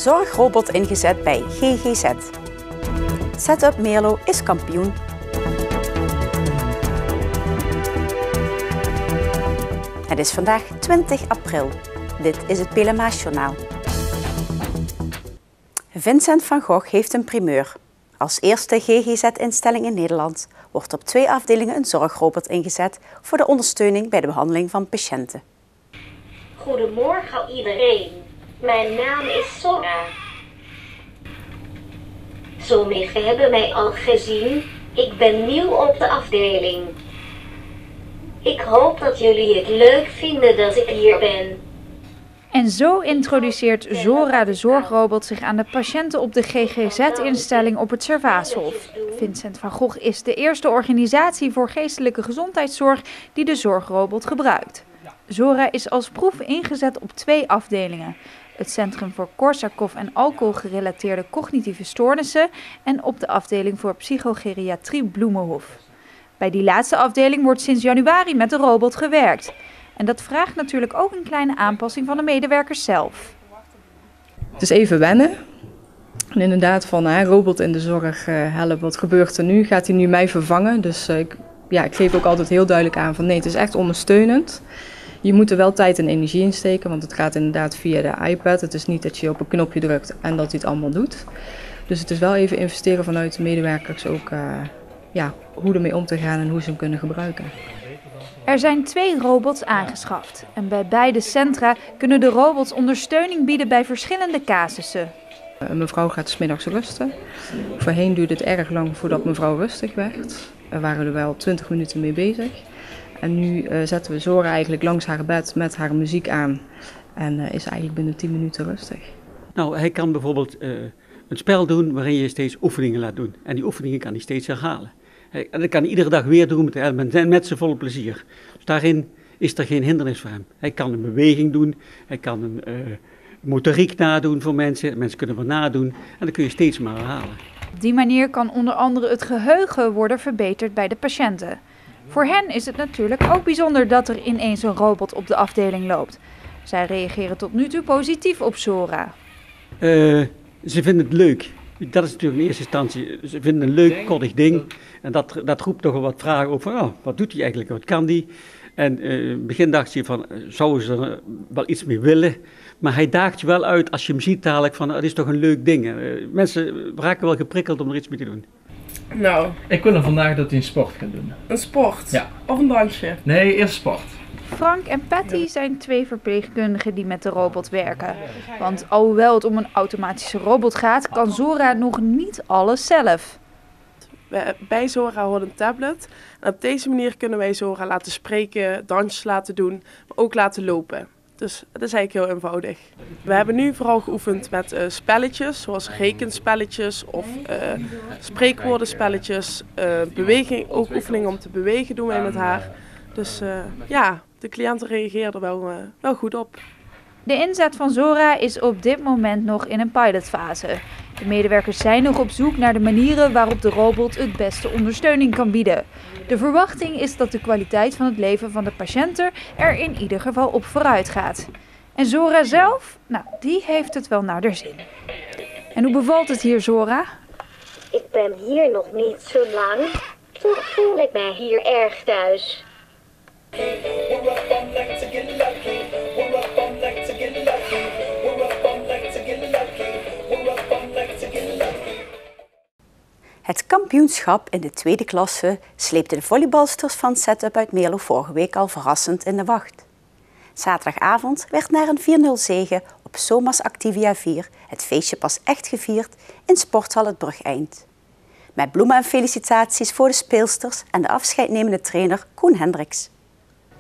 Zorgrobot ingezet bij GGZ. Setup Meerlo is kampioen. Het is vandaag 20 april. Dit is het Pelemaasjournaal. Vincent van Gogh heeft een primeur. Als eerste GGZ-instelling in Nederland wordt op 2 afdelingen een zorgrobot ingezet voor de ondersteuning bij de behandeling van patiënten. Goedemorgen iedereen. Mijn naam is Sora. Sommigen hebben mij al gezien. Ik ben nieuw op de afdeling. Ik hoop dat jullie het leuk vinden dat ik hier ben. En zo introduceert Zora de zorgrobot zich aan de patiënten op de GGZ-instelling op het Servaashof. Vincent van Gogh is de eerste organisatie voor geestelijke gezondheidszorg die de zorgrobot gebruikt. Zora is als proef ingezet op 2 afdelingen. Het Centrum voor Korsakoff en alcoholgerelateerde cognitieve stoornissen en op de afdeling voor psychogeriatrie Bloemenhof. Bij die laatste afdeling wordt sinds januari met de robot gewerkt. En dat vraagt natuurlijk ook een kleine aanpassing van de medewerkers zelf. Het is even wennen. En inderdaad van robot in de zorg, help, wat gebeurt er nu? Gaat hij nu mij vervangen? Dus ik geef ook altijd heel duidelijk aan van nee, het is echt ondersteunend. Je moet er wel tijd en energie in steken, want het gaat inderdaad via de iPad. Het is niet dat je op een knopje drukt en dat hij het allemaal doet. Dus het is wel even investeren vanuit de medewerkers ook hoe ermee om te gaan en hoe ze hem kunnen gebruiken. Er zijn 2 robots aangeschaft en bij beide centra kunnen de robots ondersteuning bieden bij verschillende casussen. Mevrouw gaat 's middags rusten. Voorheen duurde het erg lang voordat mevrouw rustig werd. We waren er wel 20 minuten mee bezig. En nu zetten we Zora eigenlijk langs haar bed met haar muziek aan en is eigenlijk binnen 10 minuten rustig. Nou, hij kan bijvoorbeeld een spel doen waarin je steeds oefeningen laat doen. En die oefeningen kan hij steeds herhalen. En dat kan hij iedere dag weer doen met zijn volle plezier. Dus daarin is er geen hindernis voor hem. Hij kan een beweging doen, hij kan een motoriek nadoen voor mensen. Mensen kunnen wat nadoen en dat kun je steeds maar herhalen. Op die manier kan onder andere het geheugen worden verbeterd bij de patiënten. Voor hen is het natuurlijk ook bijzonder dat er ineens een robot op de afdeling loopt. Zij reageren tot nu toe positief op Zora. Ze vinden het leuk. Dat is natuurlijk in eerste instantie. Ze vinden het een leuk, koddig ding. En dat roept toch wel wat vragen over van, wat doet hij eigenlijk, wat kan die? En in het begin dacht je van, zouden ze er wel iets mee willen? Maar hij daagt je wel uit als je hem ziet dadelijk van, het is toch een leuk ding. Mensen raken wel geprikkeld om er iets mee te doen. Nou, ik wil hem vandaag dat hij een sport gaat doen. Een sport? Ja. Of een dansje? Nee, eerst sport. Frank en Patty zijn 2 verpleegkundigen die met de robot werken. Want alhoewel het om een automatische robot gaat, kan Zora nog niet alles zelf. Bij Zora hoort een tablet. En op deze manier kunnen wij Zora laten spreken, dansjes laten doen, maar ook laten lopen. Dus het is eigenlijk heel eenvoudig. We hebben nu vooral geoefend met spelletjes, zoals rekenspelletjes of spreekwoordenspelletjes. Ook oefeningen om te bewegen doen wij met haar. Dus de cliënten reageerden wel goed op. De inzet van Zora is op dit moment nog in een pilotfase. De medewerkers zijn nog op zoek naar de manieren waarop de robot het beste ondersteuning kan bieden. De verwachting is dat de kwaliteit van het leven van de patiënten er in ieder geval op vooruit gaat. En Zora zelf, die heeft het wel naar haar zin. En hoe bevalt het hier, Zora? Ik ben hier nog niet zo lang. Toch voel ik mij hier erg thuis. Het kampioenschap in de 2e klasse sleepte de volleybalsters van Setup uit Meerlo vorige week al verrassend in de wacht. Zaterdagavond werd na een 4-0 zege op SOMAS Activia 4 het feestje pas echt gevierd in Sporthal het Brugeind. Met bloemen en felicitaties voor de speelsters en de afscheidnemende trainer Koen Hendricks.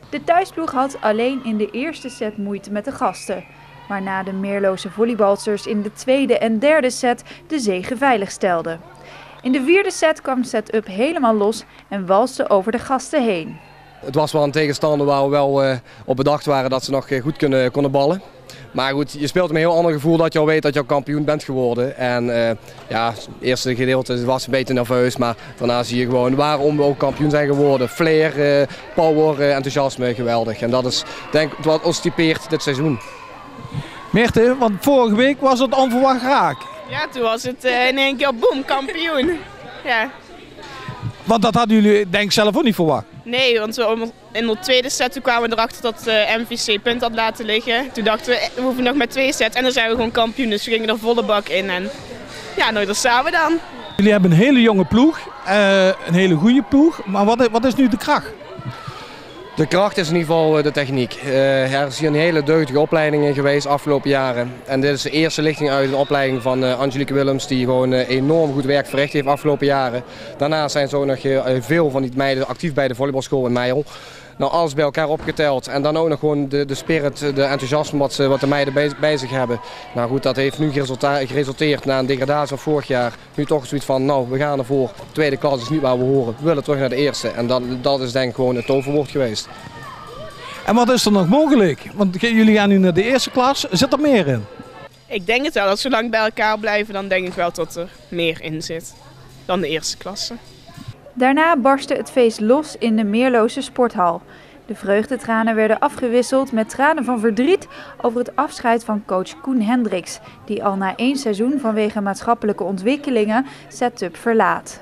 De thuisploeg had alleen in de eerste set moeite met de gasten, waarna de Meerlose volleybalsters in de 2e en 3e set de zege veilig stelden. In de 4e set kwam Setup helemaal los en walste over de gasten heen. Het was wel een tegenstander waar we wel op bedacht waren dat ze nog goed konden ballen. Maar goed, je speelt met een heel ander gevoel dat je al weet dat je al kampioen bent geworden. En het eerste gedeelte was een beetje nerveus, maar daarna zie je gewoon waarom we ook kampioen zijn geworden. Flair, power, enthousiasme, geweldig. En dat is denk ik wat ons typeert dit seizoen. Meerte, want vorige week was het onverwacht raak. Ja, toen was het in één keer boem, kampioen. Ja. Want dat hadden jullie denk ik zelf ook niet verwacht. Nee, want in de tweede set toen kwamen we erachter dat MVC punt had laten liggen. Toen dachten we hoeven nog met 2 sets en dan zijn we gewoon kampioen. Dus we gingen er volle bak in en ja, nou daar staan we dan. Jullie hebben een hele jonge ploeg, een hele goede ploeg. Maar wat is nu de kracht? De kracht is in ieder geval de techniek. Er is hier een hele deugdige opleiding geweest de afgelopen jaren. En dit is de eerste lichting uit de opleiding van Angelique Willems, die gewoon enorm goed werk verricht heeft de afgelopen jaren. Daarnaast zijn zo nog veel van die meiden actief bij de volleybalschool in Meijel. Nou, alles bij elkaar opgeteld en dan ook nog gewoon de spirit, de enthousiasme wat de meiden bij zich hebben. Nou goed, dat heeft nu geresulteerd na een degradatie van vorig jaar. Nu toch zoiets van, nou we gaan ervoor, tweede klas is niet waar we horen. We willen terug naar de eerste en dat is denk ik gewoon het toverwoord geweest. En wat is er nog mogelijk? Want jullie gaan nu naar de eerste klas, zit er meer in? Ik denk het wel, dat zolang bij elkaar blijven dan denk ik wel dat er meer in zit dan de eerste klasse. Daarna barstte het feest los in de Meerlose sporthal. De vreugdetranen werden afgewisseld met tranen van verdriet over het afscheid van coach Koen Hendricks, die al na 1 seizoen vanwege maatschappelijke ontwikkelingen Setup verlaat.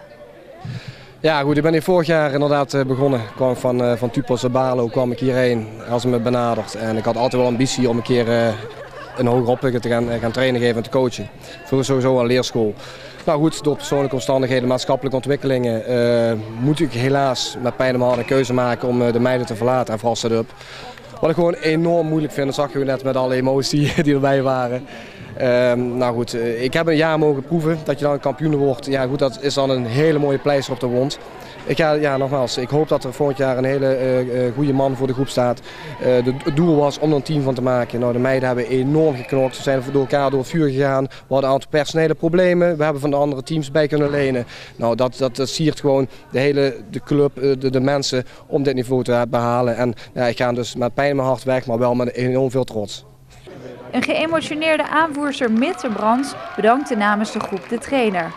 Ja goed, ik ben hier vorig jaar inderdaad begonnen. Ik kwam van Tupos en Barlo kwam ik hierheen als ze me benaderd. En ik had altijd wel ambitie om een keer een hoger op te gaan trainen geven en te coachen. Voor sowieso een leerschool. Nou goed, door persoonlijke omstandigheden, maatschappelijke ontwikkelingen moet ik helaas met pijn in mijn hart een keuze maken om de meiden te verlaten en vooral Setup. Wat ik gewoon enorm moeilijk vind, dat zag je net met alle emoties die erbij waren. Nou goed, ik heb een jaar mogen proeven dat je dan een kampioen wordt. Ja goed, dat is dan een hele mooie pleister op de wond. Nogmaals, ik hoop dat er volgend jaar een hele goede man voor de groep staat. Het doel was om er een team van te maken. Nou, de meiden hebben enorm geknokt. Ze zijn door elkaar door het vuur gegaan. We hadden een aantal personele problemen. We hebben van de andere teams bij kunnen lenen. Nou, dat siert gewoon de club, de mensen om dit niveau te behalen. En ja, ik ga dus met pijn in mijn hart weg, maar wel met enorm veel trots. Een geëmotioneerde aanvoerster Mitte Brands bedankte namens de groep de trainer.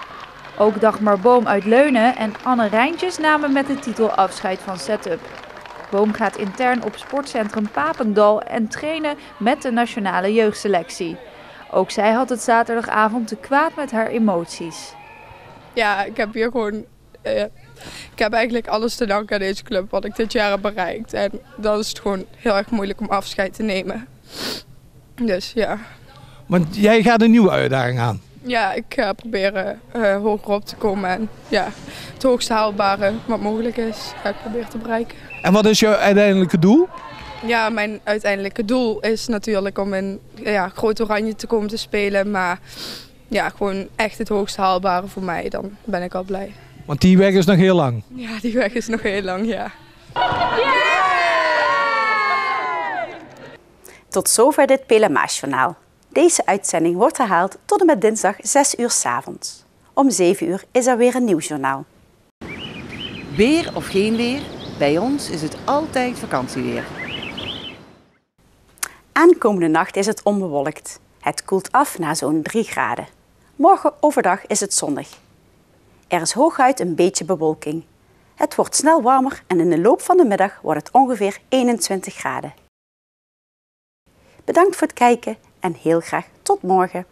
Ook Dagmar Boom uit Leunen en Anne Rijntjes namen met de titel afscheid van Setup. Boom gaat intern op sportcentrum Papendal en trainen met de nationale jeugdselectie. Ook zij had het zaterdagavond te kwaad met haar emoties. Ja, ik heb hier gewoon... ik heb eigenlijk alles te danken aan deze club wat ik dit jaar heb bereikt. En dan is het gewoon heel erg moeilijk om afscheid te nemen. Dus ja. Want jij gaat een nieuwe uitdaging aan. Ja, ik ga proberen hoger op te komen en ja, het hoogste haalbare wat mogelijk is, ga ik proberen te bereiken. En wat is jouw uiteindelijke doel? Ja, mijn uiteindelijke doel is natuurlijk om in Groot Oranje te komen te spelen, maar ja, gewoon echt het hoogste haalbare voor mij, dan ben ik al blij. Want die weg is nog heel lang? Ja, die weg is nog heel lang, ja. Tot zover dit Pelemaasjournaal. Deze uitzending wordt herhaald tot en met dinsdag 6 uur 's avonds. Om 7 uur is er weer een nieuw journaal. Weer of geen weer, bij ons is het altijd vakantieweer. Aankomende nacht is het onbewolkt. Het koelt af naar zo'n 3 graden. Morgen overdag is het zonnig. Er is hooguit een beetje bewolking. Het wordt snel warmer en in de loop van de middag wordt het ongeveer 21 graden. Bedankt voor het kijken en heel graag tot morgen.